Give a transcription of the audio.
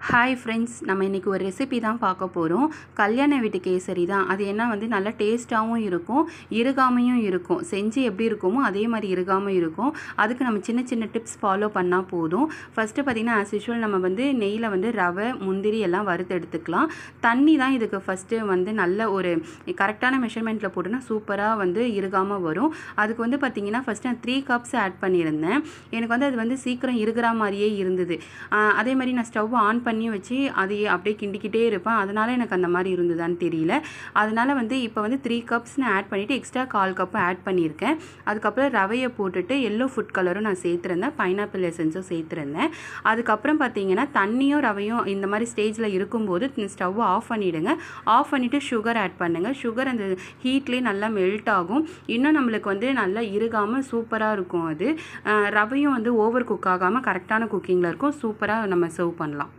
Hi friends, நம்ம இன்றைக்கி ஒரு ரெசிபி தான் பார்க்க போகிறோம். கல்யாண வீட்டு கேசரி தான். அது என்ன நல்லா டேஸ்ட்டாகவும் இருக்கும், இறுகாமையும் இருக்கும். செஞ்சு எப்படி இருக்குமோ அதே மாதிரி இறுகாமல் இருக்கும். அதுக்கு நம்ம சின்ன சின்ன டிப்ஸ் ஃபாலோ பண்ணால் போதும். ஃபஸ்ட்டு பார்த்திங்கன்னா ஆஸ் யூஷுவல் நம்ம நெய்யில் ரவை, முந்திரி எல்லாம் வறுத்து எடுத்துக்கலாம். தண்ணி தான் இதுக்கு ஃபஸ்ட்டு நல்ல ஒரு கரெக்டான மெஷர்மெண்ட்டில் போட்டுனா சூப்பராக இறுகாமல் வரும். அதுக்கு பார்த்திங்கன்னா ஃபஸ்ட்டு நான் 3 கப்ஸ் ஆட் பண்ணியிருந்தேன். எனக்கு அது சீக்கிரம் இறுகிற மாதிரியே இருந்தது. அதே மாதிரி நான் ஸ்டவ் ஆன் பண்ணி வச்சு அதையே அப்படியே கிண்டிக்கிட்டே இருப்பேன். அதனால் எனக்கு அந்த மாதிரி இருந்ததான்னு தெரியல. அதனால் இப்போ 3 கப்ஸ் நான் ஆட் பண்ணிவிட்டு எக்ஸ்ட்ரா 1/4 கப்பு ஆட் பண்ணியிருக்கேன். அதுக்கப்புறம் ரவையை போட்டுட்டு எல்லோ ஃபுட் கலரும் நான் சேர்த்துருந்தேன், பைனாப்பிள் எசன்ஸும் சேர்த்துருந்தேன். அதுக்கப்புறம் பார்த்தீங்கன்னா தண்ணியும் ரவையும் இந்த மாதிரி ஸ்டேஜில் இருக்கும்போது ஸ்டவ் ஆஃப் பண்ணிவிடுங்க. ஆஃப் பண்ணிவிட்டு சுகர் ஆட் பண்ணுங்கள். சுகர் அந்த ஹீட்லேயே நல்லா மெல்ட் ஆகும். இன்னும் நம்மளுக்கு நல்லா இறுகாமல் சூப்பராக இருக்கும். அது ரவையும் ஓவர் குக் ஆகாமல் கரெக்டான குக்கிங்கில் இருக்கும். சூப்பராக நம்ம சர்வ் பண்ணலாம்.